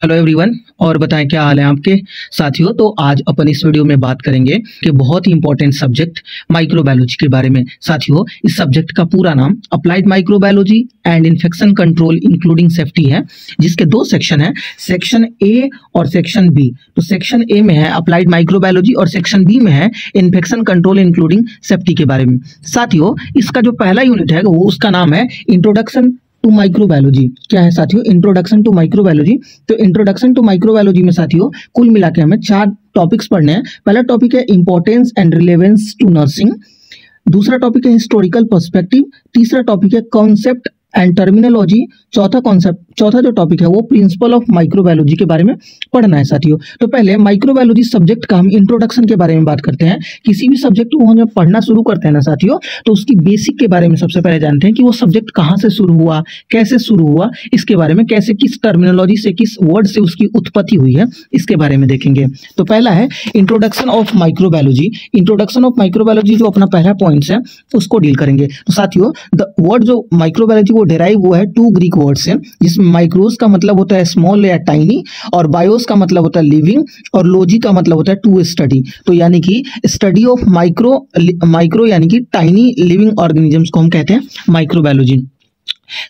Hello everyone. और बताएं क्या हाल है आपके साथियों। तो आज अपन इस वीडियो में बात करेंगे कि बहुत ही इंपॉर्टेंट सब्जेक्ट माइक्रोबायोलॉजी के बारे में। साथियों, इस सब्जेक्ट का पूरा नाम applied microbiology and infection control including safety है, जिसके दो सेक्शन है, सेक्शन ए और सेक्शन बी। तो सेक्शन ए में है अप्लाइड माइक्रोबायोलॉजी और सेक्शन बी में है इन्फेक्शन कंट्रोल इंक्लूडिंग सेफ्टी के बारे में। साथियों, इसका जो पहला यूनिट है वो उसका नाम है इंट्रोडक्शन टू माइक्रोबायोलॉजी। क्या है साथियों? Introduction to microbiology. तो इंट्रोडक्शन टू माइक्रोबायोलॉजी में साथियों कुल मिला के हमें 4 टॉपिक्स पढ़ने हैं। पहला टॉपिक है importance and relevance to nursing, दूसरा टॉपिक है हिस्टोरिकल पर्सपेक्टिव, तीसरा टॉपिक है कॉन्सेप्ट एंड टर्मिनोलॉजी, चौथा जो टॉपिक है वो प्रिंसिपल ऑफ माइक्रोबायोलॉजी के बारे में पढ़ना है साथियों। तो पहले माइक्रोबायोलॉजी सब्जेक्ट का हम इंट्रोडक्शन के बारे में बात करते हैं। किसी भी सब्जेक्ट को हम जब पढ़ना शुरू करते हैं ना साथियों, तो उसकी बेसिक के बारे में सबसे पहले जानते हैं कि वो सब्जेक्ट कहाँ से शुरू हुआ, कैसे शुरू हुआ, इसके बारे में, कैसे किस टर्मिनोलॉजी से, किस वर्ड से उसकी उत्पत्ति हुई है, इसके बारे में देखेंगे। तो पहला है introduction of microbiology. Introduction of microbiology जो अपना पहला पॉइंट है उसको डील करेंगे। तो साथियों, द वर्ड जो माइक्रोबायोलॉजी वो डेराइव हुआ है 2 ग्रीक वर्ड से, जिसमें माइक्रोस का मतलब होता है स्मॉल या टाइनी, और बायोस का मतलब होता है लिविंग, और लॉजी का मतलब होता है टू स्टडी। तो यानी कि स्टडी ऑफ माइक्रो यानी कि टाइनी लिविंग ऑर्गेनिजम्स को हम कहते हैं माइक्रोबायोलॉजी।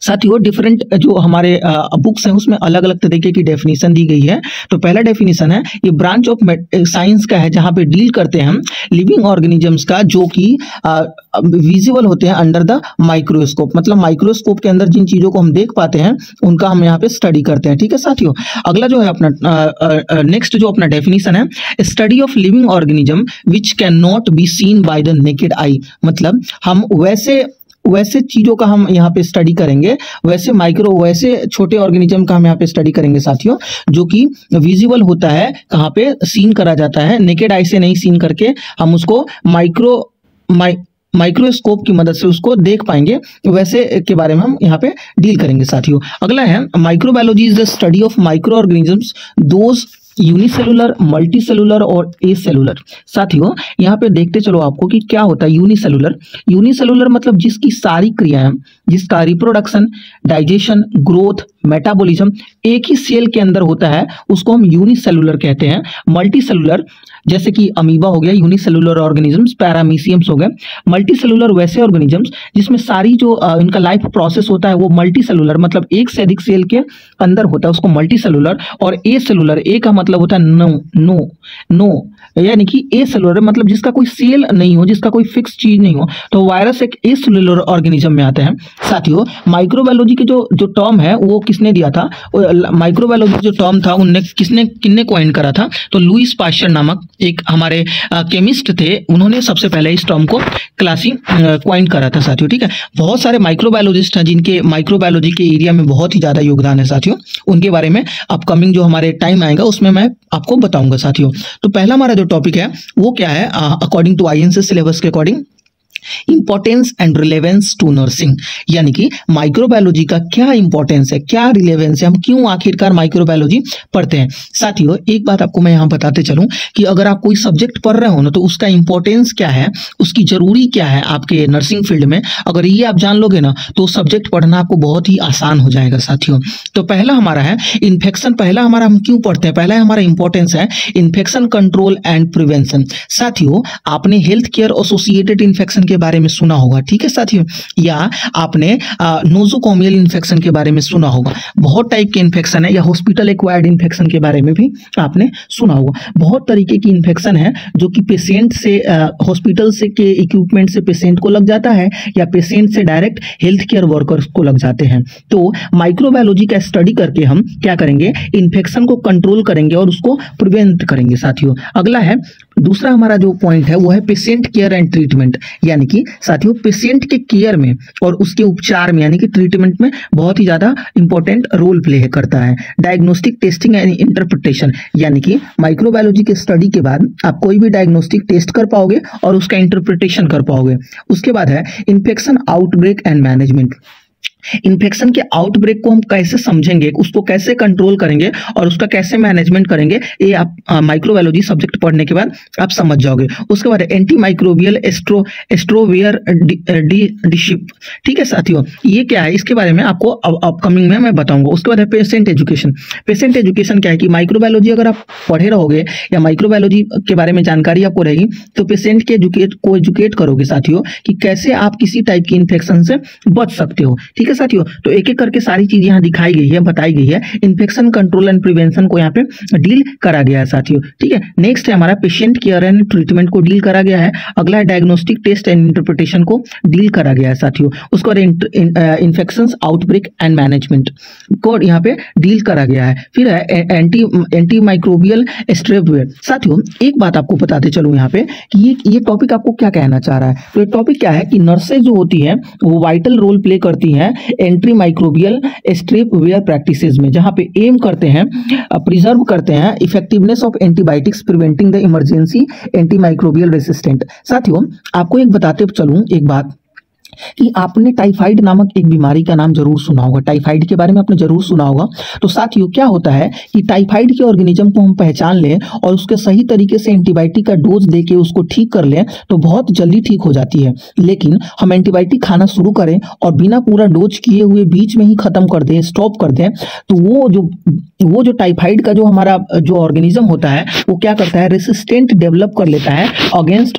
साथियों, डिफरेंट जो हमारे बुक्स हैं उसमें अलग अलग तरीके की डेफिनेशन दी गई है। तो पहला डेफिनेशन है, ये ब्रांच ऑफ साइंस का है जहां पे डील करते हैं हम लिविंग ऑर्गेनिजम्स का जो कि विजिबल होते हैं अंडर द माइक्रोस्कोप। मतलब माइक्रोस्कोप के अंदर जिन चीजों को हम देख पाते हैं उनका हम यहाँ पे स्टडी करते हैं। ठीक है साथियों। अगला जो है अपना नेक्स्ट जो अपना डेफिनेशन है, study of living organism which can not be seen by the naked eye. मतलब हम वैसे चीजों का हम यहाँ पे स्टडी करेंगे, वैसे छोटे ऑर्गेनिज्म का हम यहाँ पे स्टडी करेंगे साथियों, जो कि विजिबल होता है, कहाँ पे सीन करा जाता है, नेकेड आई से नहीं सीन करके हम उसको माइक्रोस्कोप की मदद से उसको देख पाएंगे, वैसे के बारे में हम यहाँ पे डील करेंगे साथियों। अगला है microbiology is the study of micro organisms those unicellular, multicellular और एसेलुलर। साथियों, यहाँ पे देखते चलो आपको कि क्या होता है यूनिसेलुलर। यूनिसेलुलर मतलब जिसकी सारी क्रियाएं, जिसका रिप्रोडक्शन, डाइजेशन, ग्रोथ, मेटाबॉलिज्म एक ही सेल के अंदर होता है, उसको हम यूनिसेलुलर कहते हैं। मल्टीसेलुलर जैसे कि अमीबा हो गया, यूनिसेलुलर ऑर्गेनिजम्स, पैरामीशियम्स हो गए। मल्टीसेलुलर वैसे ऑर्गेनिजम्स जिसमें सारी जो इनका लाइफ प्रोसेस होता है वो मल्टीसेलुलर, मतलब एक से अधिक सेल के अंदर होता है, उसको मल्टीसेलुलर। और एसेलुलर, ए का मतलब होता है नो यानी कि एसेलुलर मतलब जिसका कोई सेल नहीं हो, जिसका कोई फिक्स चीज नहीं हो। तो वायरस एक एसेलुलर ऑर्गेनिज्म में आता है। साथियों, माइक्रोबायोलॉजी के जो टर्म है वो किसने दिया था? माइक्रोबायोलॉजी जो टर्म था उनने किसने कॉइन करा था? तो लुईस पाश्चर नामक एक हमारे केमिस्ट थे, उन्होंने सबसे पहले इस टर्म को कॉइन करा था साथियों। ठीक है। बहुत सारे माइक्रोबायोलॉजिस्ट हैं जिनके माइक्रोबायोलॉजी के एरिया में बहुत ही ज्यादा योगदान है साथियों। उनके बारे में अपकमिंग जो हमारे टाइम आएगा उसमें मैं आपको बताऊंगा साथियों। तो पहला हमारा जो टॉपिक है वो क्या है? अकॉर्डिंग टू आईएनसी सिलेबस के according importance and relevance to nursing, यानी कि माइक्रोबायोलॉजी का क्या इंपॉर्टेंस है, क्या रिलेवेंस है, हम क्यों आखिरकार माइक्रोबायोलॉजी पढ़ते हैं। साथियों, एक बात आपको मैं यहाँ बताते चलूं कि अगर आप कोई सब्जेक्ट पढ़ रहे हो ना, तो उसका इंपॉर्टेंस क्या है, उसकी जरूरी क्या है आपके नर्सिंग फील्ड में, अगर ये आप जान लोगे ना तो सब्जेक्ट पढ़ना आपको बहुत ही आसान हो जाएगा साथियों। तो पहला हमारा है इन्फेक्शन। पहला हमारा हम क्यों पढ़ते हैं, पहला हमारा इंपॉर्टेंस है इन्फेक्शन कंट्रोल एंड प्रिवेंशन। साथियों, आपने हेल्थ केयर एसोसिएटेड इन्फेक्शन के बारे में सुना होगा, ठीक है साथियों, या आपने नोजोकोमियल इन्फेक्शन के बारे में सुना होगा। बहुत टाइप के इन्फेक्शन है, या हॉस्पिटल एक्वायर्ड इन्फेक्शन के बारे में भी आपने सुना होगा। बहुत तरीके की इन्फेक्शन है जो कि पेशेंट से हॉस्पिटल से के इक्विपमेंट से पेशेंट को लग जाता है, या पेशेंट से डायरेक्ट हेल्थ केयर वर्कर्स को लग जाते हैं। तो माइक्रोबायोलॉजी का स्टडी करके हम क्या करेंगे, इन्फेक्शन को कंट्रोल करेंगे और उसको प्रिवेंट करेंगे साथियों। अगला है, दूसरा हमारा जो पॉइंट है वो है पेशेंट केयर एंड ट्रीटमेंट, यानी कि साथियों पेशेंट के केयर में और उसके उपचार में यानी कि ट्रीटमेंट में बहुत ही ज्यादा इंपॉर्टेंट रोल प्ले करता है। डायग्नोस्टिक टेस्टिंग एंड इंटरप्रिटेशन, यानी कि माइक्रोबायोलॉजी के स्टडी के बाद आप कोई भी डायग्नोस्टिक टेस्ट कर पाओगे और उसका इंटरप्रिटेशन कर पाओगे। उसके बाद है infection outbreak and management. Infection के आउटब्रेक को हम कैसे समझेंगे, उसको कैसे कंट्रोल करेंगे और उसका कैसे मैनेजमेंट करेंगे, ये आप माइक्रोबायोलॉजी सब्जेक्ट पढ़ने के बाद आप समझ जाओगे। उसके बाद एंटी माइक्रोबियल एस्ट्रोवियर डिशिप, ठीक है साथियों, ये क्या है इसके बारे में आपको अपकमिंग में मैं बताऊंगा। उसके बाद है पेशेंट एजुकेशन। पेशेंट एजुकेशन क्या है कि माइक्रोबायोलॉजी अगर आप पढ़े रहोगे या माइक्रोबायोलॉजी के बारे में जानकारी आपको रहेगी तो पेशेंट के एजुकेट करोगे साथियों कि कैसे आप किसी टाइप की इन्फेक्शन से बच सकते हो। ठीक है साथियों, तो एक एक करके सारी चीज यहाँ दिखाई गई है, बताई गई है। इन्फेक्शन कंट्रोल एंड प्रिवेंशन को यहाँ पे डील करा गया है साथियों। ठीक है, नेक्स्ट है हमारा पेशेंट केयर एंड ट्रीटमेंट को डील करा गया है। अगला है डायग्नोस्टिक टेस्ट एंड इंटरप्रिटेशन को डील करा गया है साथियों। उसके बाद इन्फेक्शन आउटब्रेक एंड मैनेजमेंट को यहाँ पे डील करा गया है। फिर है एंटी माइक्रोबियल स्ट्रेपवेयर। साथियों एक बात आपको बताते चलूं यहाँ पे कि ये टॉपिक आपको क्या कहना चाह रहा है। तो ये टॉपिक क्या है कि नर्सेज जो होती है वो वाइटल रोल प्ले करती हैं एंटी माइक्रोबियल स्ट्रेपवेयर प्रैक्टिसेस में, जहां पे एम करते हैं प्रिजर्व करते हैं effectiveness of antibiotics preventing the emergency anti microbial resistant. साथियों आपको एक बताते चलूं एक बात कि आपने टाइफाइड नामक एक बीमारी का नाम जरूर सुना होगा, टाइफाइड के बारे में आपने जरूर सुना होगा। तो साथियों क्या होता है कि टाइफाइड के ऑर्गेनिज्म को हम पहचान लें और उसके सही तरीके से एंटीबायोटिक का डोज देके उसको ठीक कर लें तो बहुत जल्दी ठीक हो जाती है। लेकिन हम एंटीबायोटिक खाना शुरू करें और बिना पूरा डोज किए हुए बीच में ही खत्म कर दें, स्टॉप कर दें, तो वो जो टाइफाइड का जो हमारा जो ऑर्गेनिज्म होता है वो क्या करता है, रेसिस्टेंट डेवलप कर लेता है अगेंस्ट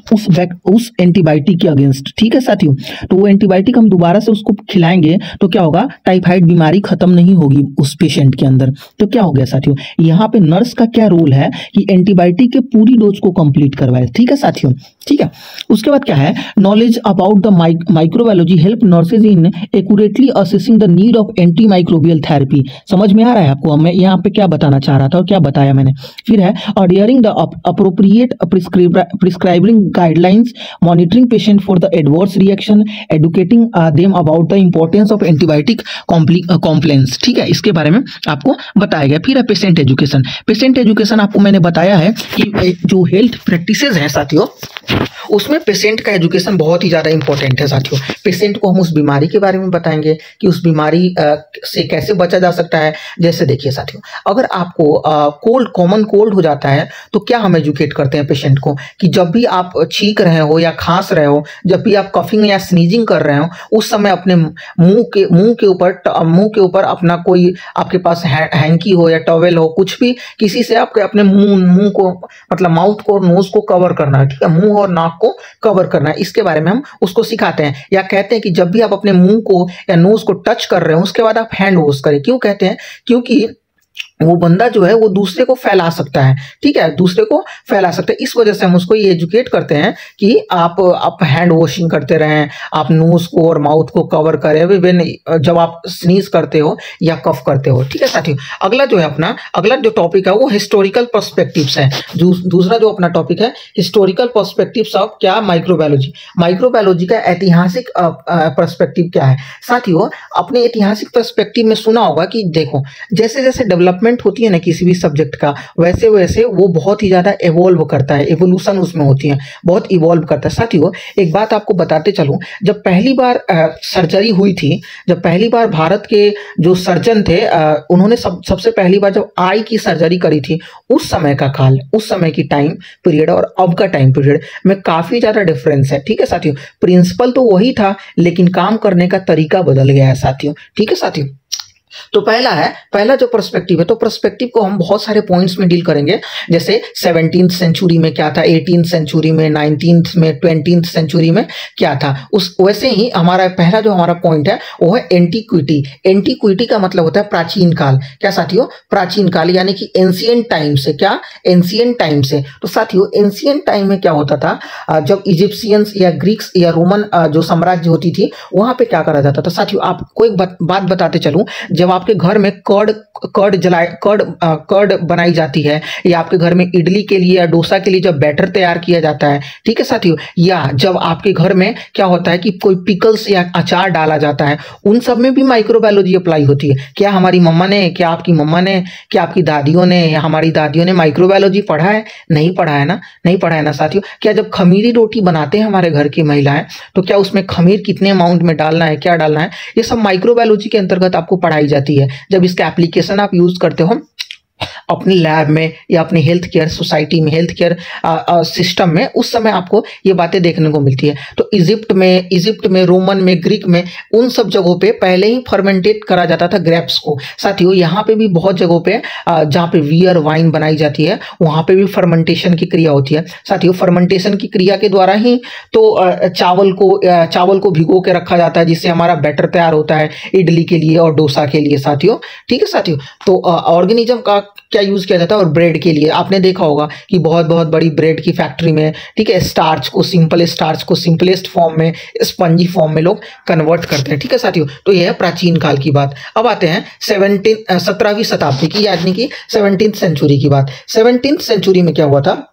उस एंटीबायोटिक के अगेंस्ट। ठीक है साथियों, तो वो एंटीबायोटिक हम दोबारा से उसको खिलाएंगे तो क्या होगा, टाइफाइड बीमारी खत्म नहीं होगी उस पेशेंट के अंदर। तो क्या हो गया साथियों, यहाँ पे नर्स का क्या रोल है कि एंटीबायोटिक के पूरी डोज को कंप्लीट करवाए। ठीक है साथियों, ठीक है। उसके बाद क्या है, knowledge about the microbiology help nurses in accurately assessing the need of anti microbial therapy. समझ में आ रहा है आपको मैं यहाँ पे क्या बताना चाह रहा था और क्या बताया मैंने। फिर है adhering the appropriate prescribing guidelines, monitoring patient for the adverse reaction, educating them about the importance of antibiotic कॉम्प्लेंस। ठीक है, इसके बारे में आपको बताया गया। फिर है पेशेंट एजुकेशन। पेशेंट एजुकेशन आपको मैंने बताया है कि जो हेल्थ प्रैक्टिसेस हैं साथियों उसमें पेशेंट का एजुकेशन बहुत ही ज़्यादा इंपॉर्टेंट है साथियों। पेशेंट को हम उस बीमारी के बारे में बताएंगे कि उस बीमारी से कैसे बचा जा सकता है। जैसे देखिए साथियों, अगर आपको कॉमन कोल्ड हो जाता है तो क्या हम एजुकेट करते हैं पेशेंट को कि जब भी आप छींक रहे हो या खांस रहे हो, जब भी आप कफिंग या स्नीजिंग कर रहे हो, उस समय अपने मुंह के ऊपर अपना कोई आपके पास हैंकी हो या टॉवेल हो, कुछ भी किसी से आपके अपने मुंह को मतलब माउथ को और नोज को कवर करना है। ठीक है, मुंह और नाक को कवर करना है, इसके बारे में हम उसको सिखाते हैं। या कहते हैं कि जब भी आप अपने मुंह को या नोज को टच कर रहे हो उसके बाद आप हैंड वॉश करें। क्यों कहते हैं, क्योंकि वो बंदा जो है वो दूसरे को फैला सकता है। ठीक है, दूसरे को फैला सकता है, इस वजह से हम उसको ये एजुकेट करते हैं कि आप हैंड वॉशिंग करते रहें, आप नोज को और माउथ को कवर करें जब आप स्नीज करते हो या कफ करते हो। ठीक है साथियों, अगला जो टॉपिक है वो हिस्टोरिकल पर्सपेक्टिव्स है। दूसरा जो अपना टॉपिक है हिस्टोरिकल पर्सपेक्टिव्स ऑफ क्या, माइक्रोबायोलॉजी। माइक्रोबायोलॉजी का ऐतिहासिक पर्सपेक्टिव क्या है साथियों। अपने ऐतिहासिक पर्सपेक्टिव में सुना होगा कि देखो जैसे जैसे डेवलपमेंट होती है ना किसी भी सब्जेक्ट का, वैसे वैसे वो बहुत ही ज्यादा एवोल्व करता है, एवोल्यूशन उसमें होती है, बहुत इवॉल्व करता है। साथियों एक बात आपको बताते चलूं, जब पहली बार सर्जरी हुई थी, जब पहली बार भारत के जो सर्जन थे उन्होंने सबसे पहली बार जब आई की सर्जरी करी थी, उस समय का काल, उस समय की टाइम पीरियड और अब का टाइम पीरियड में काफी ज्यादा डिफरेंस है। ठीक है साथियों, प्रिंसिपल तो वही था लेकिन काम करने का तरीका बदल गया है साथियों। ठीक है साथियों, तो पहला जो पर्सपेक्टिव है, तो पर्सपेक्टिव को हम बहुत सारे पॉइंट्स में डील करेंगे। जैसे 17th सेंचुरी में क्या था, 18th सेंचुरी में, 19th में, 20th सेंचुरी में क्या था। वैसे ही हमारा पहला जो हमारा पॉइंट है वो है एंटीक्विटी। एंटीक्विटी का मतलब होता है प्राचीन काल। क्या साथियों, प्राचीन काल यानी कि एंशिएंट टाइम से। क्या, एंशिएंट टाइम से। तो साथियों एंशिएंट टाइम में क्या होता था, जब इजिप्शियंस या ग्रीक्स या रोमन जो साम्राज्य होती थी वहां पे क्या करा जाता था। साथियों आपको एक बात बताते चलूं, जब आपके घर में कर्ड बनाई जाती है, या आपके घर में इडली के लिए या डोसा के लिए जब बैटर तैयार किया जाता है, ठीक है साथियों, या जब आपके घर में क्या होता है कि कोई पिकल्स या अचार डाला जाता है, उन सब में भी माइक्रोबायोलॉजी अप्लाई होती है। क्या हमारी मम्मा ने, क्या आपकी मम्मा ने, क्या आपकी दादियों ने या हमारी दादियों ने माइक्रोबायोलॉजी पढ़ा है? नहीं पढ़ा है ना, नहीं पढ़ा है ना साथियों। क्या जब खमीरी रोटी बनाते हैं हमारे घर की महिलाएं, तो क्या उसमें खमीर कितने अमाउंट में डालना है, क्या डालना है, ये सब माइक्रोबायोलॉजी के अंतर्गत आपको पढ़ाई जाती है। जब इसका एप्लीकेशन आप यूज करते हो अपनी लैब में या अपनी हेल्थ केयर सोसाइटी में, हेल्थ केयर सिस्टम में, उस समय आपको ये बातें देखने को मिलती है। तो इजिप्ट में, रोमन में, ग्रीक में, उन सब जगहों पे पहले ही फर्मेंटेट करा जाता था ग्रेप्स को। साथियों यहाँ पे भी बहुत जगहों पे जहाँ पे बियर वाइन बनाई जाती है, वहाँ पे भी फर्मेंटेशन की क्रिया होती है। साथियों फर्मेंटेशन की क्रिया के द्वारा ही तो चावल को भिगो के रखा जाता है, जिससे हमारा बैटर तैयार होता है इडली के लिए और डोसा के लिए साथियों, ठीक है साथियों। तो ऑर्गेनिज्म का क्या यूज किया जाता है, और ब्रेड के लिए आपने देखा होगा कि बहुत बहुत बड़ी ब्रेड की फैक्ट्री में, ठीक है, स्टार्च को सिंपलेस्ट फॉर्म में, स्पंजी फॉर्म में लोग कन्वर्ट करते हैं, ठीक है साथियों। तो यह है प्राचीन काल की बात। अब आते हैं 17वीं शताब्दी की, यानी कि 17th सेंचुरी की बात। 17th सेंचुरी में क्या हुआ था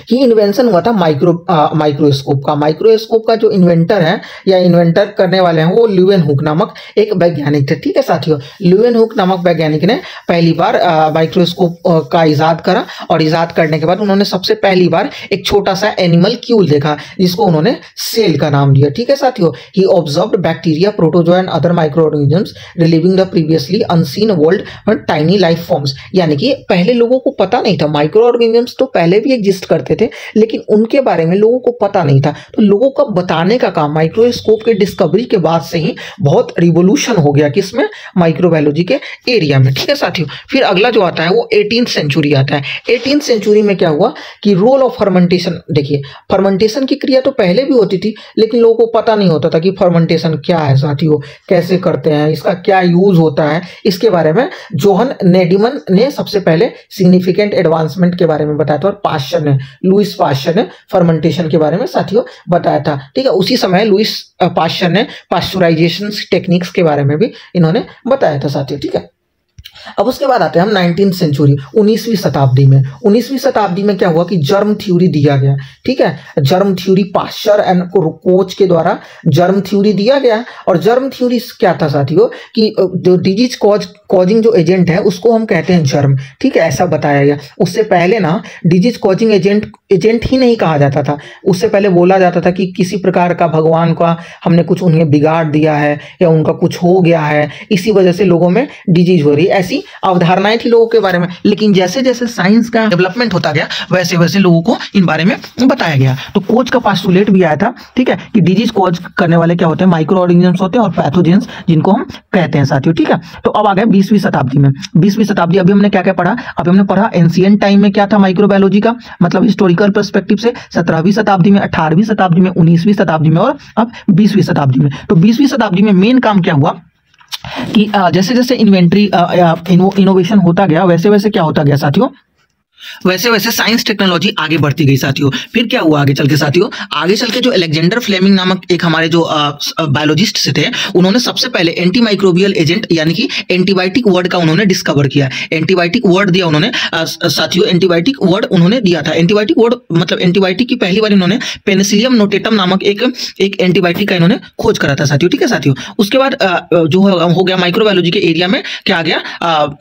कि इन्वेंशन हुआ था माइक्रोस्कोप का। माइक्रोस्कोप का जो इन्वेंटर है या इन्वेंटर करने वाले हैं वो ल्यूवेनहुक नामक एक वैज्ञानिक थे, ठीक है साथियों। ल्यूवेनहुक नामक वैज्ञानिक ने पहली बार माइक्रोस्कोप का इजाद करा, और इजाद करने के बाद उन्होंने सबसे पहली बार एक छोटा सा एनिमल क्यूल देखा, जिसको उन्होंने सेल का नाम दिया, ठीक है साथियों। He observed bacteria, protozoa and other micro organisms revealing the previously unseen world tiny life forms. यानी कि पहले लोगों को पता नहीं था, माइक्रो ऑर्गेनिजम्स तो पहले भी एग्जिस्ट करते थे, लेकिन उनके बारे में लोगों को पता नहीं था। तो लोगों का बताने का काम माइक्रोस्कोप के डिस्कवरी के बाद से ही बहुत रिवोल्यूशन हो गया, किसमें, माइक्रोबायोलॉजी के एरिया में, ठीक है साथियों। फिर अगला जो आता है वो 18th सेंचुरी आता है। 18th सेंचुरी में क्या हुआ कि रोल ऑफ फर्मेंटेशन, देखिए फर्मेंटेशन की क्रिया तो पहले भी होती थी, लेकिन लोगों को पता नहीं होता था कि फर्मेंटेशन क्या है साथियों, कैसे करते हैं, इसका क्या यूज होता है। इसके बारे में जोहन नेडीमन ने सबसे पहले सिग्निफिकेंट एडवांसमेंट के बारे में बताया था, और पाश्चर ने, लुईस पाश्चर ने फर्मेंटेशन के बारे में साथियों बताया था, ठीक है। उसी समय लुईस पाश्चर ने पाश्चराइजेशन टेक्निक्स के बारे में भी इन्होंने बताया था साथियों, ठीक है। अब उसके बाद आते हैं हम 19th सेंचुरी, 19वीं शताब्दी में। 19वीं शताब्दी में क्या हुआ कि जर्म थ्योरी दिया गया, ठीक है। Germ theory Pasteur and coach के द्वारा जर्म थ्योरी दिया गया। और जर्म थ्योरी क्या था साथियों कि जो डिजीज कॉजिंग जो एजेंट है उसको हम कहते हैं जर्म, ठीक है, ऐसा बताया गया। उससे पहले ना डिजीज कॉजिंग एजेंट ही नहीं कहा जाता था। उससे पहले बोला जाता था कि किसी प्रकार का भगवान का हमने कुछ उन्हें बिगाड़ दिया है, या उनका कुछ हो गया है, इसी वजह से लोगों में डिजीज हो रही है, ऐसी अवधारणाएं थी लोगों के बारे में। लेकिन जैसे जैसे साइंस का डेवलपमेंट होता गया, वैसे वैसे लोगों को इन बारे में बताया गया। तो कोच का पास्टुलेट भी आया था, ठीक है, कि डिजीज कॉज करने वाले क्या होते हैं, माइक्रो ऑर्गेनिजम्स होते हैं, और पैथोजेंस जिनको हम कहते हैं साथियों, ठीक है। तो अब आ गए 20वीं शताब्दी में। 20वीं शताब्दी अभी हमने क्या क्या पढ़ा, अभी हमने पढ़ा एंशिएंट टाइम में क्या था माइक्रोबायोलॉजी का, मतलब हिस्टोरिकल पर्सपेक्टिव से 17वीं शताब्दी में, 18वीं शताब्दी में, 19वीं शताब्दी में, और अब 20वीं शताब्दी में। तो 20वीं शताब्दी में मेन काम क्या हुआ कि जैसे जैसे इनोवेशन होता गया, वैसे वैसे क्या होता गया साथियों, वैसे वैसे साइंस टेक्नोलॉजी आगे बढ़ती गई साथियों। फिर क्या हुआ आगे चल के साथियों, आगे चल के जो अलेक्जेंडर फ्लेमिंग नामक एक हमारे जो बायोलॉजिस्ट से थे, उन्होंने सबसे पहले एंटी माइक्रोबियल एजेंट यानी कि एंटीबायोटिक वर्ड का उन्होंने डिस्कवर किया। एंटीबायोटिक वर्ड दिया उन्होंने साथियों, एंटीबायोटिक वर्ड उन्होंने दिया था। एंटीबायोटिक वर्ड मतलब एंटीबायोटिक की पहली बार इन्होंने पेनिसिलियम नोटेटम नामक एक एंटीबायोटिक का इन्होंने खोज करा था साथियों, ठीक है साथियों। उसके बाद जो हो गया माइक्रोबायोलॉजी के एरिया में क्या आ गया,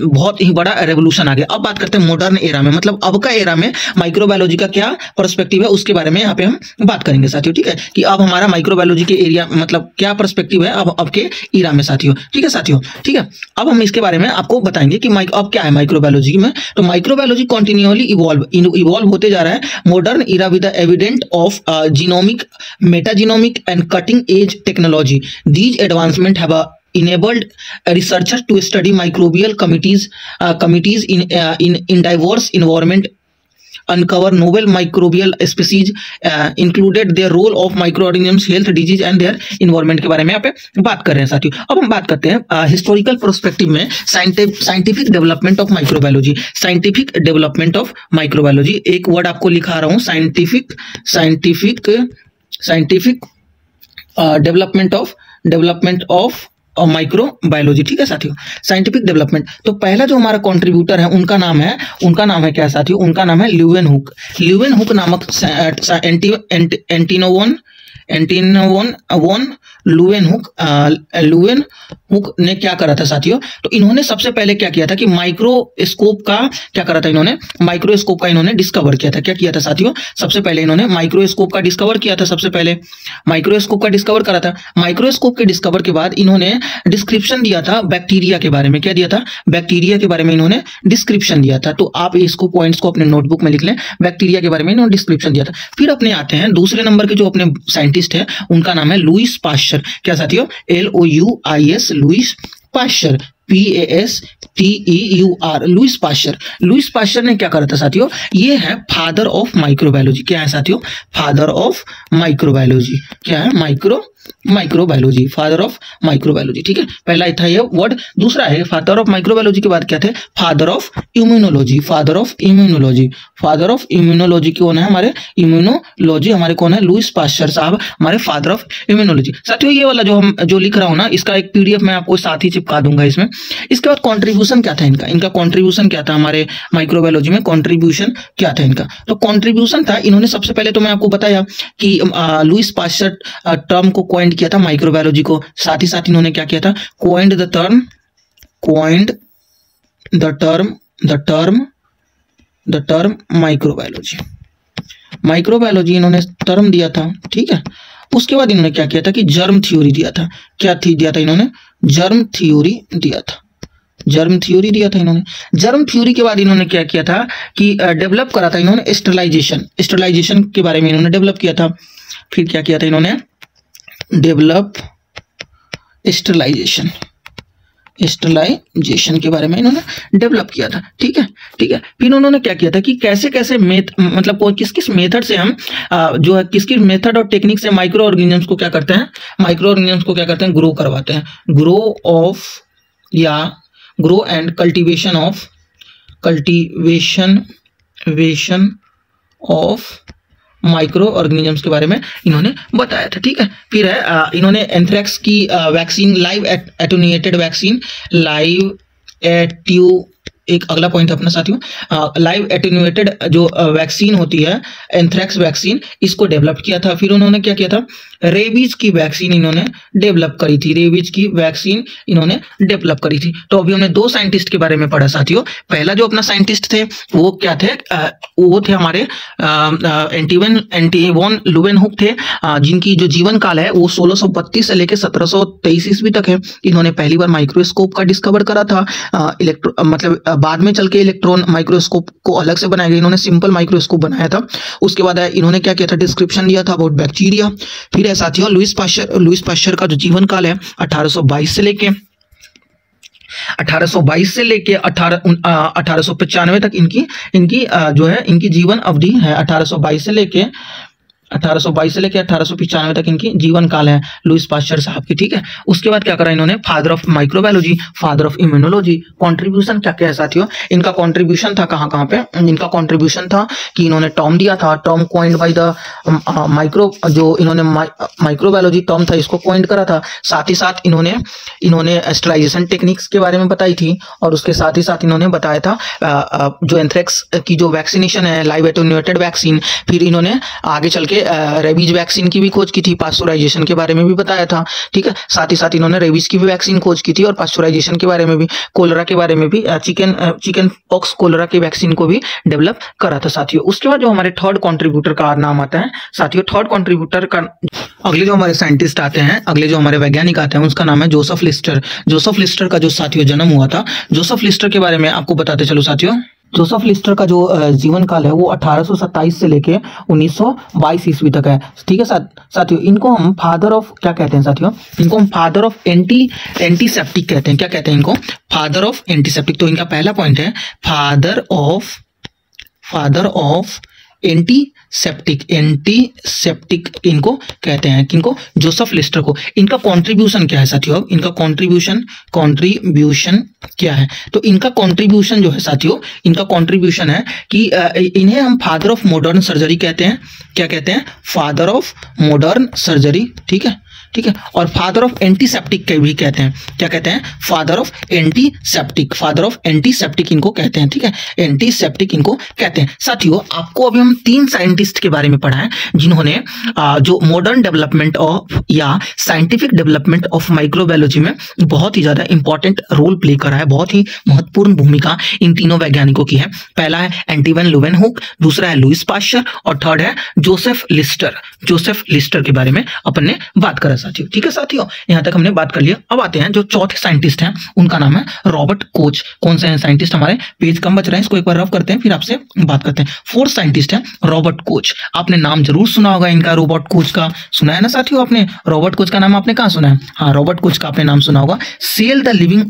बहुत ही बड़ा रेवोल्यूशन आ गया। अब बात करते हैं मॉडर्न एरा में, मतलब अब का एरा में माइक्रोबायोलॉजी का क्या पर्सपेक्टिव है, उसके बारे में यहाँ पे हम बात करेंगे साथियों, ठीक है, कि अब हमारा माइक्रोबायोलॉजी के एरिया मतलब क्या पर्सपेक्टिव है अब के एरा में साथियों, ठीक है साथियों, ठीक है। अब हम इसके बारे में आपको बताएंगे कि अब क्या है माइक्रोबायोलॉजी में। तो माइक्रोबायोलॉजी कंटिन्यूअली इवॉल्व होते जा रहा है। Modern era with the evident of genomic, metagenomic and cutting edge technology. These advancement have enabled researchers to study microbial communities in diverse environment, uncover novel microbial species, included their role of microorganisms, health, disease and their environment के बारे में यहाँ पे बात कर रहे हैं साथियों। अब हम बात करते हैं हिस्टोरिकल पर्सपेक्टिव में scientific development of microbiology. Scientific development of microbiology, एक वर्ड आपको लिखा रहा हूँ, साइंटिफिक डेवलपमेंट ऑफ और माइक्रोबायोलॉजी। ठीक है साथियों, साइंटिफिक डेवलपमेंट। तो पहला जो हमारा कंट्रीब्यूटर है उनका नाम है क्या साथियों, उनका नाम है ल्यूवेनहुक। ल्यूवेनहुक नामक लुवेनहुक ने क्या करा था साथियों, तो इन्होंने सबसे पहले क्या किया था कि माइक्रोस्कोप का क्या करा था, इन्होंने माइक्रोस्कोप का इन्होंने डिस्कवर किया था। क्या किया था साथियों, सबसे पहले इन्होंने माइक्रोस्कोप का डिस्कवर किया था, सबसे पहले माइक्रोस्कोप का डिस्कवर करा था। माइक्रोस्कोप के डिस्कवर के बाद इन्होंने डिस्क्रिप्शन दिया था बैक्टीरिया के बारे में। क्या दिया था, बैक्टीरिया के बारे में इन्होंने डिस्क्रिप्शन दिया था। तो आप इसको पॉइंट्स को अपने नोटबुक में लिख लें, बैक्टीरिया के बारे में इन्होंने डिस्क्रिप्शन दिया था। फिर अपने आते हैं दूसरे नंबर के जो अपने साइंटिस्ट है, उनका नाम है लुईस पाश्चर। क्या साथियों, LOUIS, Louis Pasteur, PASTEUR, Louis Pasteur. Louis Pasteur ने क्या करा था साथियों, ये है फादर ऑफ माइक्रोबायोलॉजी। क्या है साथियों, फादर ऑफ माइक्रोबायोलॉजी। क्या है, माइक्रोबायोलॉजी, फादर ऑफ माइक्रोबायोलॉजी। ठीक है, पहला था ये वर्ड। दूसरा है फादर ऑफ माइक्रोबायोलॉजी के बाद क्या थे, father of immunology. Father of immunology, father of immunology कौन है, हमारे इम्यूनोलॉजी हमारे कौन है, लुईस पाश्चर साहब, हमारे फादर ऑफ इम्यूनोलॉजी। साथियों ये वाला जो लिख रहा हूं ना, इसका एक PDF मैं आपको साथ ही चिपका दूंगा इसमें। इसके बाद कॉन्ट्रीब्यूशन क्या था इनका कॉन्ट्रीब्यूशन क्या था हमारे माइक्रोबायोलॉजी में, कॉन्ट्रीब्यूशन क्या था इनका। तो कॉन्ट्रीब्यूशन था, इन्होंने सबसे पहले तो मैं आपको बताया कि लुईस पाश्चर टर्म को कॉइंड किया था माइक्रोबायोलॉजी को। साथ ही साथ इन्होंने क्या किया था, कॉइंड द टर्म माइक्रोबायोलॉजी इन्होंने टर्म दिया था। ठीक है, उसके बाद इन्होंने क्या किया था कि जर्म थ्योरी दिया था। क्या दिया था इन्होंने, जर्म थ्योरी दिया था। जर्म थ्योरी के बाद इन्होंने क्या किया था कि डेवलप करा था इन्होंने स्टरलाइजेशन के बारे में इन्होंने डेवलप किया था। फिर क्या किया था इन्होंने, डेवलप स्टरलाइजेशन के बारे में इन्होंने डेवलप किया था। ठीक है। फिर उन्होंने क्या किया था कि कैसे कैसे मतलब किस मेथड से हम जो है किस मेथड और टेक्निक से माइक्रो ऑर्गेनिजम्स को क्या करते हैं, ग्रो करवाते हैं। Grow and cultivation of micro organisms के बारे में इन्होंने बताया था। ठीक है, फिर है इन्होंने एंथ्रेक्स की वैक्सीन, लाइव एटेन्यूएटेड वैक्सीन, एक अगला पॉइंट है अपना साथियों, लाइव एटेन्यूएटेड जो वैक्सीन होती है, एंथ्रेक्स वैक्सीन, इसको डेवलप किया था। फिर उन्होंने क्या किया था, रेबीज की वैक्सीन इन्होंने डेवलप करी थी। तो अभी हमने दो साइंटिस्ट के बारे में पढ़ा साथियों। पहला जो अपना साइंटिस्ट थे वो क्या थे, वो थे हमारे एंटीवन लुवेनहुक थे, जिनकी जो जीवन काल है वो 1632 से लेकर 1723 ईस्वी तक है। इन्होंने पहली बार माइक्रोस्कोप का डिस्कवर करा था। मतलब बाद में चल के इलेक्ट्रॉन माइक्रोस्कोप को अलग से बनाया गया, इन्होंने सिंपल माइक्रोस्कोप बनाया था। उसके बाद इन्होंने क्या किया था, डिस्क्रिप्शन दिया था अबाउट बैक्टीरिया। फिर है साथियों लुईस पाश्चर का जो जीवन काल है 1822 से लेके 1895 तक इनकी जो है इनकी जीवन अवधि है। 1822 से लेके 1895 तक इनकी जीवन काल है लुईस पाश्चर साहब की। ठीक है, उसके बाद क्या करा इन्होंने, father of microbiology, father of immunology. Contribution क्या क्या है साथियों, इनका कंट्रीब्यूशन था कहाँ पे, इनका कंट्रीब्यूशन था कि इन्होंने टर्म दिया था, टर्म कॉइंड बाय द जो इन्होंने माइक्रोबायोलॉजी टर्म था इसको कॉइंड करा था। साथ ही साथ इन्होंने स्टरलाइजेशन टेक्निक्स के बारे में बताई थी, और उसके साथ ही साथ इन्होंने बताया था जो एंथ्रेक्स की जो वैक्सीनेशन है, लाइव एटेन्यूएटेड वैक्सीन। फिर इन्होंने आगे चल के रेबीज वैक्सीन की भी खोज की थी, पास्चुराइजेशन के बारे में भी बताया था। ठीक है, साथ ही साथ इन्होंने रेबीज की भी वैक्सीन खोज की थी, और पास्चुराइजेशन के बारे में भी, कोलेरा के बारे में भी, चिकन पॉक्स कोलेरा की वैक्सीन को भी डेवलप करा था साथियों। उसके बाद जो हमारे थर्ड कंट्रीब्यूटर का नाम आता है साथियों, थर्ड कंट्रीब्यूटर का अगले जो हमारे साइंटिस्ट आते हैं, अगले जो हमारे वैज्ञानिक आते हैं, उसका नाम है जोसेफ लिस्टर। जोसेफ लिस्टर का जो साथियों जन्म हुआ था, जोसेफ लिस्टर के बारे में आपको बताते चलो साथियों। जोसेफ लिस्टर का जो जीवन काल है वो 1827 से लेके 1922 ईस्वी तक है। ठीक है साथियों, इनको हम फादर ऑफ क्या कहते हैं साथियों, इनको हम फादर ऑफ एंटीसेप्टिक कहते हैं। क्या कहते हैं इनको, फादर ऑफ एंटीसेप्टिक। तो इनका पहला पॉइंट है फादर ऑफ एंटीसेप्टिक इनको कहते हैं, किनको, जोसेफ लिस्टर को। इनका कंट्रीब्यूशन क्या है साथियों, अब इनका कंट्रीब्यूशन क्या है, तो इनका कंट्रीब्यूशन जो है साथियों, इनका कंट्रीब्यूशन है कि इन्हें हम फादर ऑफ मॉडर्न सर्जरी कहते हैं। क्या कहते हैं, फादर ऑफ मॉडर्न सर्जरी। ठीक है, ठीक है। और फादर ऑफ एंटीसेप्टिक के भी कहते हैं, क्या कहते हैं, father of antiseptic, father of antiseptic इनको कहते हैं, ठीक है, एंटीसेप्टिक इनको कहते हैं। साथियों आपको अभी हम 3 साइंटिस्ट के बारे में पढ़ा है जिन्होंने जो मॉडर्न डेवलपमेंट ऑफ या साइंटिफिक डेवलपमेंट ऑफ माइक्रोबायोलॉजी में बहुत ही ज्यादा इंपॉर्टेंट रोल प्ले करा है, बहुत ही महत्वपूर्ण भूमिका इन तीनों वैज्ञानिकों की है। पहला है एंटिवन लुवेनहुक, दूसरा है लुईस पाश्चर और थर्ड है जोसेफ लिस्टर। जोसेफ लिस्टर के बारे में अपन ने बात करा साथियों, ठीक है साथियों, यहां तक हमने बात कर लिया। अब आते हैं जो चौथे साइंटिस्ट हैं, उनका नाम है रॉबर्ट कोच। कौन से हैं साइंटिस्ट, हमारे पेज कम बच रहे हैं, इसको एक बार रफ करते हैं फिर आपसे बात करते हैं। फोर्थ साइंटिस्ट है रॉबर्ट कोच। आपने नाम जरूर सुना होगा इनका, रॉबर्ट कोच का सुना है ना साथियों आपने, रॉबर्ट कोच का नाम आपने कहां सुना है, हाँ रॉबर्ट कोच का आपने नाम सुना होगा। Cell the living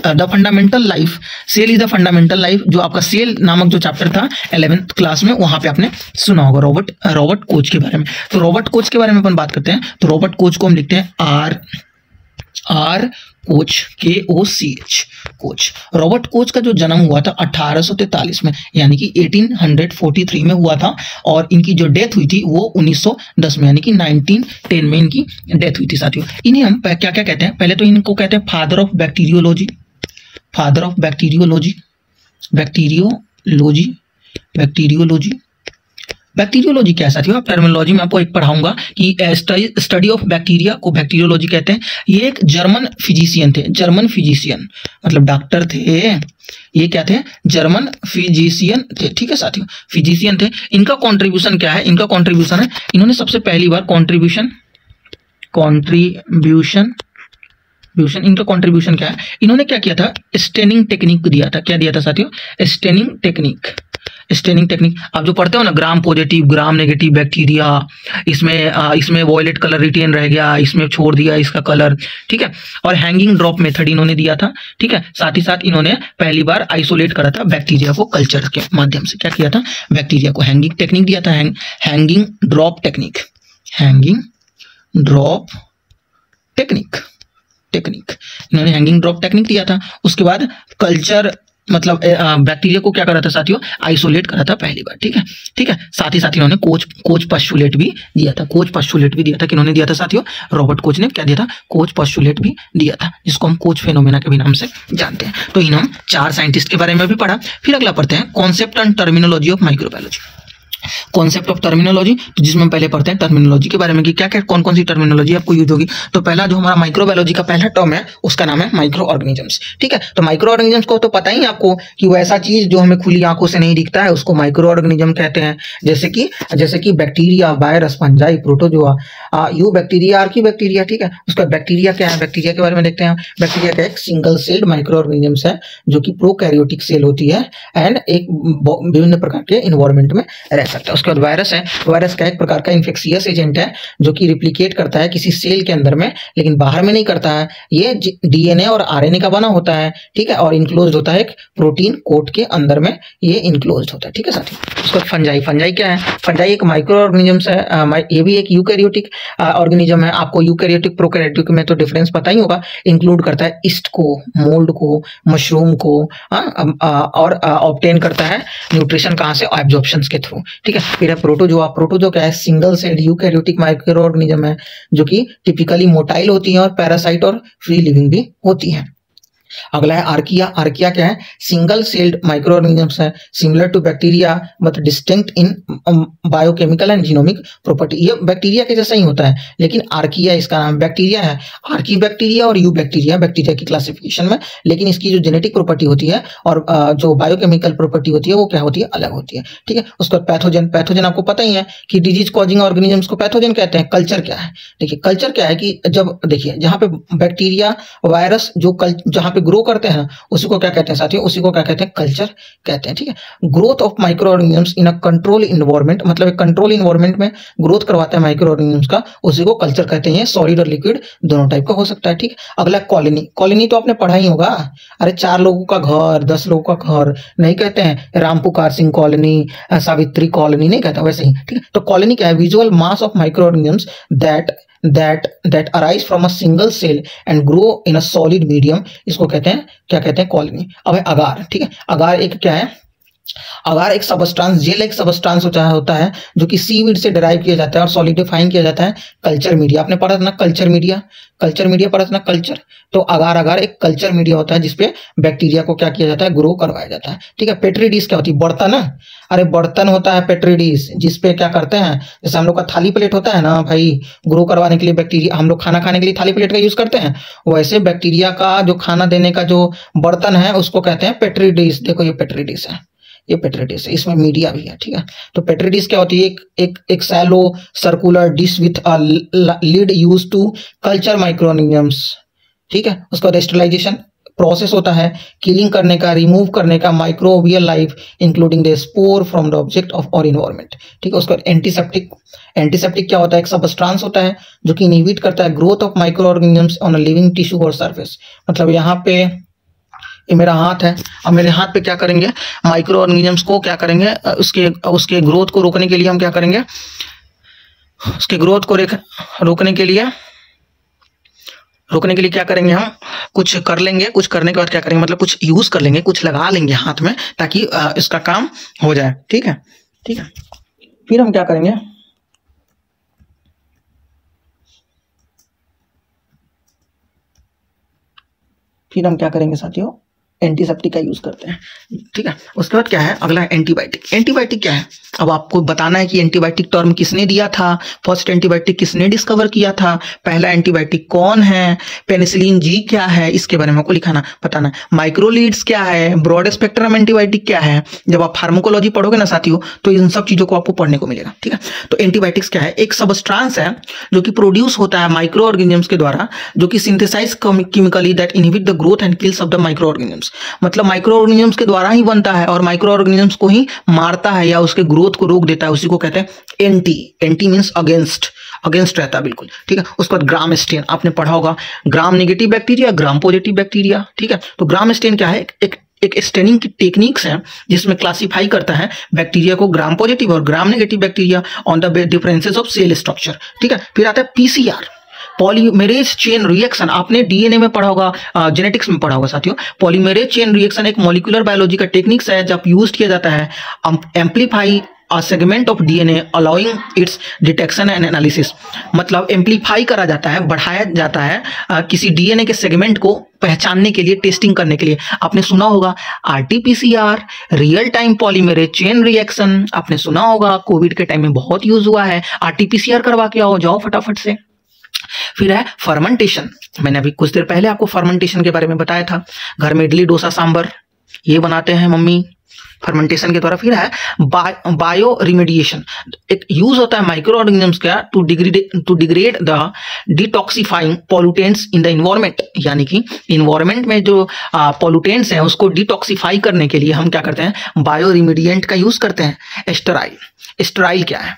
the fundamental life, cell is the fundamental life, जो आपका सेल नामक जो चैप्टर था 11th क्लास में, वहां पे आपने सुना होगा रॉबर्ट कोच के बारे में। तो रॉबर्ट कोच के बारे में अपन बात करते हैं। तो रॉबर्ट कोच को हम लिखते हैं R Koch, KOCH, Koch. Robert Koch का जो जन्म हुआ था 1843 में, यानी कि 1843 में हुआ था, और इनकी जो डेथ हुई थी वो 1910 में, यानी कि 1910 में इनकी डेथ हुई थी साथियों। इन्हें हम क्या क्या कहते हैं, पहले तो इनको कहते हैं father of bacteriology, father of bacteriology, bacteriology, bacteriology. Bacteriology क्या है साथियों, आप टर्मिनोलॉजी में आपको एक पढ़ाऊंगा कि स्टडी ऑफ बैक्टीरिया को बैक्टीरियोलॉजी कहते हैं। ये एक जर्मन फिजिशियन थे, जर्मन फिजिशियन मतलब डॉक्टर थे, ये क्या थे, जर्मन फिजिशियन थे, ठीक है साथियों, फिजिशियन थे। इनका कंट्रीब्यूशन क्या है, इनका कंट्रीब्यूशन है, इन्होंने सबसे पहली बार कंट्रीब्यूशन इनका कंट्रीब्यूशन क्या है, इन्होंने क्या किया था, स्टेनिंग टेक्निक दिया था। क्या दिया था साथियों, स्टेनिंग टेक्निक। स्टेनिंग टेक्निक आप जो पढ़ते हो ना, gram positive gram negative bacteria, इसमें वॉयलेट कलर रिटेन रह गया, इसमें छोड़ दिया इसका कलर, ठीक है। और हैंगिंग ड्रॉप मेथड इन्होंने दिया था, ठीक है। साथ ही साथ इन्होंने पहली बार आइसोलेट करा था बैक्टीरिया को कल्चर के माध्यम से। क्या किया था, बैक्टीरिया को हैंगिंग टेक्निक दिया था, hanging drop technique, hanging drop technique इन्होंने हैंगिंग ड्रॉप टेक्निक दिया था। उसके बाद कल्चर मतलब बैक्टीरिया को क्या करा था साथियों, आइसोलेट करा था पहली बार, ठीक है, ठीक है। साथ ही साथ इन्होंने कोच पोस्टुलेट भी दिया था, कोच पोस्टुलेट भी दिया था। किन्होंने दिया था साथियों, रॉबर्ट कोच ने क्या दिया था, कोच पोस्टुलेट भी दिया था, जिसको हम कोच फेनोमेना के भी नाम से जानते हैं। तो इन हम 4 साइंटिस्ट के बारे में भी पढ़ा। फिर अगला पढ़ते हैं concept and terminology of microbiology. Concept of terminology, तो जिसमें हम पहले पढ़ते हैं टर्मिनोलॉजी के बारे में कि क्या क्या कौन कौन सी टर्मिनोलॉजी आपको यूज होगी। तो पहला जो हमारा माइक्रोबायोलॉजी का पहला टर्म है उसका नाम है माइक्रो ऑर्गेनिजम्स, ठीक है। तो माइक्रो ऑर्गेनिजम्स को तो पता ही है आपको कि वो ऐसा चीज जो हमें खुली आंखों से नहीं दिखता है उसको माइक्रो ऑर्गेनिज्म कहते हैं। जैसे कि bacteria, virus, fungi, protozoa, you bacteria, Archie bacteria, ठीक है। उसका बैक्टीरिया क्या है, बैक्टीरिया के बारे में देखते हैं। बैक्टीरिया का एक सिंगल सेल्ड माइक्रो ऑर्गेनिजम्स है जो कि प्रोकैरियोटिक सेल होती है एंड एक विभिन्न प्रकार के इन्वायरमेंट में रह सकता है। उसके बाद वायरस है, वायरस का एक प्रकार का इन्फेक्शियस एजेंट है जो कि रिप्लिकेट करता है किसी सेल के अंदर में, लेकिन बाहर में नहीं करता है। ये डीएनए और आरएनए का बना होता है, ठीक है, और इनक्लोज्ड होता है एक प्रोटीन कोट के अंदर में, ये इनक्लोज्ड होता है, ठीक है साथियों। उसका फंजाई, फंजाई क्या है, फंजाई एक माइक्रो ऑर्गेनिजम्स है, ये भी एक यूकैरियोटिक ऑर्गेनिज्म है। आपको यूकैरियोटिक प्रोकैरियोटिक में तो डिफरेंस पता ही होगा। इंक्लूड करता है ईस्ट को, मोल्ड को, मशरूम को, और ऑब्टेन करता है न्यूट्रिशन कहाँ से, एब्जॉर्प्शन के थ्रू, ठीक है। फिर है प्रोटोजोआ। प्रोटोजोआ क्या है, single sailed eukaryotic micro organism है जो कि टिपिकली मोटाइल होती है और पैरासाइट और फ्री लिविंग भी होती है। अगला है आर्किया। आर्किया क्या है, सिंगल सेल्ड माइक्रो ऑर्गेनिजम्स है, similar to bacteria but distinct in biochemical and genomic property. ये बैक्टीरिया के जैसा ही होता है, लेकिन आर्किया इसका नाम, बैक्टीरिया है, आर्की बैक्टीरिया और यू बैक्टीरिया, बैक्टीरिया की क्लासिफिकेशन में, लेकिन इसकी जो जेनेटिक प्रॉपर्टी होती है और जो बायोकेमिकल प्रॉपर्टी होती है वो क्या होती है, अलग होती है, ठीक है। उसका पैथोजन, पैथोजन आपको पता ही है कि डिजीज कॉजिंग ऑर्गेनिजम्स को पैथोजन कहते हैं। कल्चर क्या है, देखिए कल्चर क्या है कि जब देखिए जहाँ पे बैक्टीरिया, वायरस जहाँ पे ग्रो करते हैं उसी को क्या कहते हैं साथियों, उसी को क्या कहते हैं, कल्चर कहते हैं, ठीक है। Growth of micro organisms in a control environment, मतलब एक कंट्रोल इन्वायरमेंट में ग्रोथ करवाता है माइक्रो ऑर्गेनिजम्स का, उसी को कल्चर कहते हैं। सॉलिड और लिक्विड दोनों टाइप का हो सकता है, ठीक। अगला कॉलोनी। कॉलोनी तो आपने पढ़ा ही होगा, अरे 4 लोगों का घर, 10 लोगों का घर नहीं कहते हैं, राम पुकार सिंह कॉलोनी, सावित्री कॉलोनी नहीं कहता, वैसे ही, ठीक है। तो कॉलोनी क्या है, visual mass of micro organisms that arise from a single cell and grow in a solid medium, इसको कहते हैं, क्या कहते हैं, कॉलोनी। अब है अगार, ठीक है। अगार एक क्या है, अगार एक सबस्टांस, जेल एक सबस्टांस होता है जो कि सीवीड से डिराइव किया जाता है और सॉलिडिफाइंग किया जाता है कल्चर मीडिया। आपने पढ़ा था ना कल्चर मीडिया, कल्चर मीडिया पढ़ा था ना कल्चर। तो अगार एक कल्चर मीडिया होता है जिसपे बैक्टीरिया को क्या किया जाता है, ग्रो करवाया जाता है। ठीक है। पेट्री डिश क्या होती है, बर्तन है। अरे बर्तन होता है पेट्री डिश, जिसपे क्या करते हैं, जैसे हम लोग का थाली प्लेट होता है ना भाई, ग्रो करवाने के लिए बैक्टीरिया, हम लोग खाना खाने के लिए थाली प्लेट का यूज करते हैं, वैसे बैक्टीरिया का जो खाना देने का जो बर्तन है उसको कहते हैं पेट्री डिश। देखो ये पेट्री डिश है, ये पेट्री डिश है, इसमें मीडिया भी है। ठीक है। तो पेट्री डिश क्या होती है, एक shallow circular dish with a lid use to culture microorganisms. ठीक है। उसका बाद स्टरलाइजेशन प्रोसेस होता है, किलिंग करने का, रिमूव करने का microbial life including the spore from the object of और इन्वायरमेंट। ठीक है। उसका एंटीसेप्टिक, एंटीसेप्टिक क्या होता है, एक सबस्टांस होता है जो कि इनहिबिट करता है growth of micro organisms on a living tissue और सरफेस। मतलब यहाँ पे ये मेरा हाथ है, अब मेरे हाथ पे क्या करेंगे, माइक्रो ऑर्गेनिजम्स को क्या करेंगे, उसके ग्रोथ को रोकने के लिए हम क्या करेंगे, उसके ग्रोथ को रोकने के लिए क्या करेंगे, हम कुछ कर लेंगे, कुछ करने के बाद क्या करेंगे, मतलब कुछ यूज कर लेंगे, कुछ लगा लेंगे हाथ में ताकि इसका काम हो जाए। ठीक है। ठीक है। फिर हम क्या करेंगे, साथियों, एंटीसेप्टिक का यूज करते हैं। ठीक है। उसके बाद क्या है, अगला है एंटीबायोटिक। एंटीबायोटिक क्या है, अब आपको बताना है कि एंटीबायोटिक टर्म किसने दिया था, फर्स्ट एंटीबायोटिक किसने डिस्कवर किया था, पहला एंटीबायोटिक कौन है, पेनिसिलिन जी क्या है, इसके बारे में आपको लिखाना बताना। माइक्रोलीड्स क्या है, ब्रॉड स्पेक्ट्रम एंटीबायोटिक क्या है। जब आप फार्माकोलॉजी पढ़ोगे ना साथियों, तो इन सब चीजों को आपको पढ़ने को मिलेगा। ठीक है। तो एंटीबायोटिक्स क्या है, एक सबस्टांस है जो कि प्रोड्यूस होता है माइक्रो ऑर्गेनिजम्स के द्वारा, जो कि synthesize chemically that inhibit the growth and kills of the micro organisms. मतलब माइक्रो ऑर्गेनिजम्स के द्वारा ही बनता है और माइक्रो ऑर्गेनिजम्स को ही मारता है या उसके ग्रोथ को रोक देता है, उसी को कहते हैं anti. Anti means against, against रहता है बिल्कुल। ठीक है। उसके बाद ग्राम स्टेन आपने पढ़ा होगा, ग्राम negative bacteria, gram positive bacteria. ठीक है। तो ग्राम स्टेन क्या है, एक स्टेनिंग की टेक्निक्स है जिसमें क्लासिफाई करता है बैक्टीरिया को ग्राम पॉजिटिव और gram negative bacteria on the differences of cell structure. ठीक है। फिर आता है पीसीआर, पॉलीमेरेज चेन रिएक्शन। आपने डीएनए में पढ़ा होगा, जेनेटिक्स में पढ़ा होगा साथियों। पॉलीमेरेज चेन रिएक्शन एक मॉलिक्यूलर बायोलॉजी का टेक्निक्स है जब यूज किया जाता है amplify a segment of DNA allowing its detection and analysis. मतलब एम्पलीफाई करा जाता है, बढ़ाया जाता है किसी डीएनए के सेगमेंट को पहचानने के लिए, टेस्टिंग करने के लिए। आपने सुना होगा RTPCR, real time polymerase chain reaction, आपने सुना होगा, कोविड के टाइम में बहुत यूज हुआ है। आरटीपीसीआर करवा के आओ, जाओ फटाफट से। फिर है फर्मेंटेशन। मैंने अभी कुछ देर पहले आपको फर्मेंटेशन के बारे में बताया था, घर में इडली डोसा सांभर ये बनाते हैं मम्मी फर्मेंटेशन के द्वारा। फिर है बायो रिमेडिएशन, एक यूज होता है माइक्रो ऑर्गेनिजम्स का to degrade the detoxifying pollutants in the environment. यानी कि इन्वायरमेंट में जो पॉल्यूटेंट्स हैं उसको डिटॉक्सिफाई करने के लिए हम क्या करते हैं, बायो रिमेडिएंट का यूज करते हैं। स्टेराइल, स्टेराइल क्या है,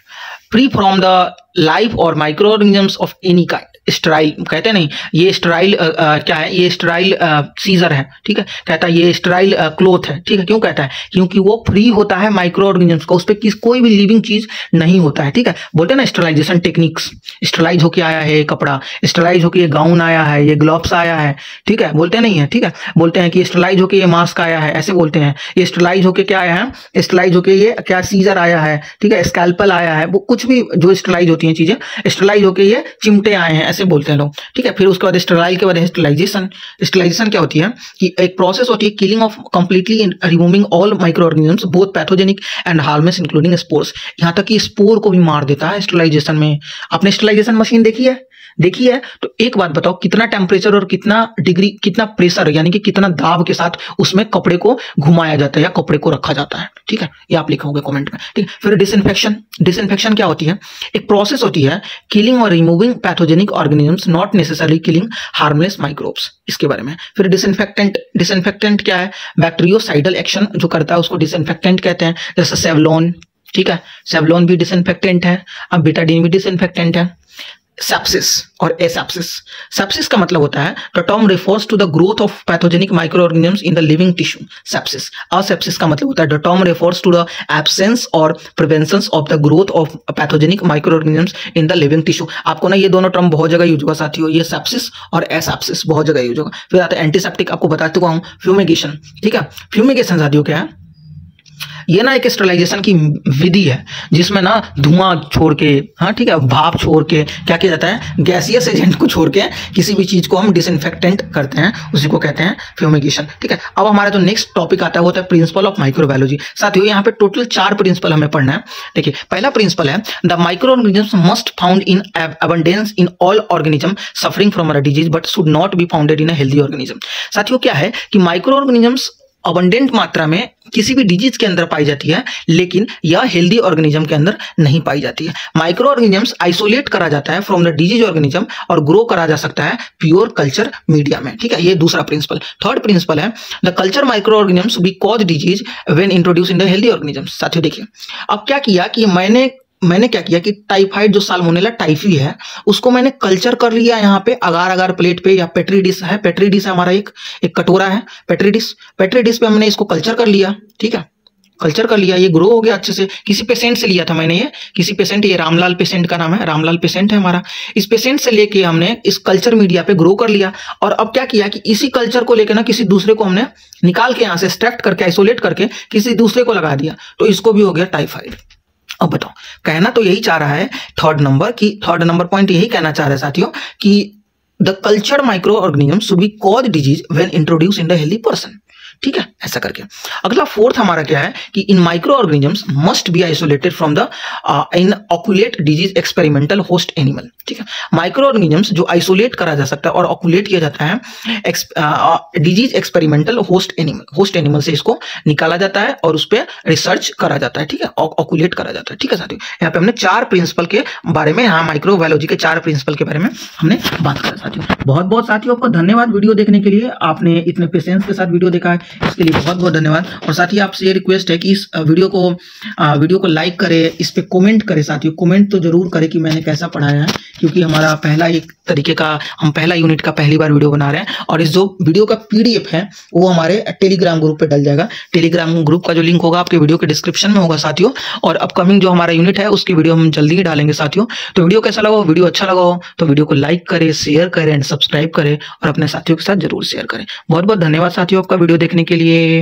फ्री फ्रॉम द लाइफ और micro organisms of any kind. Sterile कहते नहीं, ये स्टेराइल क्या है, ये स्टेराइल सीजर है। ठीक है। कहता है ये स्टेराइल क्लोथ है। ठीक है। क्यों कहता है, क्योंकि वो फ्री होता है माइक्रो ऑर्गेनिजम्स का, उस पर कोई भी लिविंग चीज नहीं होता है। ठीक है। बोलते हैं ना स्टेरलाइजेशन टेक्निक्स, स्टेरलाइज होके आया है ये कपड़ा, स्टेरलाइज होके ये गाउन आया है, ये ग्लव्स आया है। ठीक है। बोलते नहीं है। ठीक है। बोलते हैं कि स्टेरलाइज होके ये मास्क आया है, ऐसे बोलते हैं। ये स्टेरलाइज होके क्या आया है, स्टेरलाइज होके ये क्या सीजर आया है। ठीक है। स्कैल्पल आया है, वो कुछ भी जो स्टेरलाइज होती हैं चीजें, स्टेरलाइज होके ये चिमटे आए हैं, ऐसे बोलते हैं लोग। ठीक है। फिर उसके बाद स्टेराइल के बाद स्टेरलाइजेशन। स्टेरलाइजेशन क्या होती है कि एक प्रोसेस होती है killing of completely removing all micro organisms both pathogenic and harmless including spores. यहां तक कि स्पोर को भी मार देता है स्टेरलाइजेशन में। आपने स्टेरलाइजेशन मशीन देखी है, देखी है? तो एक बात बताओ, कितना टेम्परेचर और कितना डिग्री, कितना प्रेशर यानी कि कितना दाब के साथ उसमें कपड़े को घुमाया जाता है या कपड़े को रखा जाता है। ठीक है। ये आप लिखोगे कमेंट में। ठीक है। फिर डिसइंफेक्शन। डिसइंफेक्शन क्या होती है, एक प्रोसेस होती है किलिंग और removing pathogenic organisms not necessarily killing harmless microbes, इसके बारे में। फिर डिसइंफेक्टेंट। डिसइंफेक्टेंट क्या है, बैक्टीरियोसाइडल एक्शन जो करता है उसको डिसइंफेक्टेंट कहते हैं, जैसे सेवलॉन। ठीक है। सेवलॉन भी डिसइंफेक्टेंट है। अब बेटाडीन भी डिसइंफेक्टेंट है। सेप्सिस और एसेप्सिस। सेप्सिस का मतलब होता है the term refers to the growth of pathogenic microorganisms in the living tissue. Sepsis. Asepsis का मतलब होता है the term refers to the absence और prevention of the growth of pathogenic microorganisms in the living tissue. आपको ना ये दोनों term बहुत जगह यूज होगा साथियों, ये सेप्सिस और एसेप्सिस बहुत जगह यूज होगा। फिर आता है एंटीसेप्टिक, आपको बता चुका हूं फ्यूमिगेशन। ठीक है। फ्यूमिगेशन साथियों क्या है, ये ना एक स्टरलाइजेशन की विधि है जिसमें ना धुआं छोड़ के, हाँ ठीक है, भाप छोड़ के क्या किया जाता है, गैसियस एजेंट को छोड़ के किसी भी चीज को हम डिसइंफेक्टेंट करते हैं, उसी को कहते हैं फ्यूमिगेशन। ठीक है, अब हमारा जो नेक्स्ट टॉपिक आता है वो होता है प्रिंसिपल ऑफ माइक्रोबायोलॉजी। साथियों यहाँ पे टोटल 4 प्रिंसिपल हमें पढ़ना है। देखिए पहला प्रिंसिपल है the micro organisms must found in abundance in all organism suffering from a disease but should not be founded in a healthy organism. साथियों क्या है कि माइक्रो ऑर्गेनिजम्स अबंडेंट मात्रा में किसी भी डिजीज के अंदर पाई जाती है, लेकिन यह हेल्दी ऑर्गेनिज्म के अंदर नहीं पाई जाती है। माइक्रो ऑर्गेनिजम्स आइसोलेट करा जाता है फ्रॉम द डिजीज ऑर्गेनिज्म और ग्रो करा जा सकता है प्योर कल्चर मीडिया में। ठीक है, ये दूसरा प्रिंसिपल। थर्ड प्रिंसिपल है the culture micro organisms because disease when introduce in the healthy organisms. साथियों देखिए अब क्या किया कि मैंने क्या किया कि टाइफाइड जो साल्मोनेला टाइफी है उसको मैंने कल्चर कर लिया यहाँ पे अगार अगार प्लेट पे, या पेट्री डिश है, पेट्री डिश है हमारा एक कटोरा है पेट्री डिश पे हमने इसको कल्चर कर लिया। ठीक है, कल्चर कर लिया, ये ग्रो हो गया अच्छे से। किसी पेशेंट से लिया था मैंने, ये किसी पेशेंट, ये रामलाल पेशेंट का नाम है, रामलाल पेशेंट है हमारा। इस पेशेंट से लेके हमने इस कल्चर मीडिया पे ग्रो कर लिया और अब क्या किया कि इसी कल्चर को लेकर ना किसी दूसरे को हमने निकाल के यहाँ से एक्सट्रैक्ट करके आइसोलेट करके किसी दूसरे को लगा दिया, तो इसको भी हो गया टाइफाइड। अब बताओ, कहना तो यही चाह रहा है थर्ड नंबर पॉइंट यही कहना चाह रहा है साथियों कि the cultured micro organism should be cause disease when introduce in the healthy person. ठीक है, ऐसा करके अगला फोर्थ हमारा क्या है कि इन microorganisms must be isolated from the inoculate disease experimental host animal. ठीक है, माइक्रो ऑर्गेनिजम्स जो आइसोलेट करा जा सकता है और ऑक्यूलेट किया जाता है डिजीज एक्सपेरिमेंटल होस्ट एनिमल से इसको निकाला जाता है और उस पर रिसर्च करा जाता है। ठीक है, ऑक्यूलेट करा जाता है। ठीक है साथियों, यहाँ पे हमने 4 प्रिंसिपल के बारे में, यहाँ माइक्रोबायोलॉजी के 4 प्रिंसिपल के बारे में हमने बात करा साथियों। बहुत बहुत साथियों आपका धन्यवाद वीडियो देखने के लिए, आपने इतने पेशेंस के साथ वीडियो देखा है, इसके लिए बहुत बहुत धन्यवाद। और साथ ही आपसे ये रिक्वेस्ट है कि इस वीडियो को लाइक करें, इस पे कमेंट करें साथियों, कमेंट तो जरूर करें कि मैंने कैसा पढ़ाया है, क्योंकि हमारा पहला एक तरीके का, हम पहला यूनिट का पहली बार वीडियो बना रहे हैं। और इस जो वीडियो का PDF है वो हमारे टेलीग्राम ग्रुप पे डल जाएगा। टेलीग्राम ग्रुप का जो लिंक होगा आपके वीडियो के डिस्क्रिप्शन में होगा साथियों। और अपकमिंग जो हमारा यूनिट है उसकी वीडियो हम जल्दी ही डालेंगे साथियों। तो वीडियो कैसा लगा हो, वीडियो अच्छा लगा हो तो वीडियो को लाइक करें, शेयर करें एंड सब्सक्राइब करें और अपने साथियों के साथ जरूर शेयर करें। बहुत बहुत धन्यवाद साथियों आपका वीडियो देखने के लिए।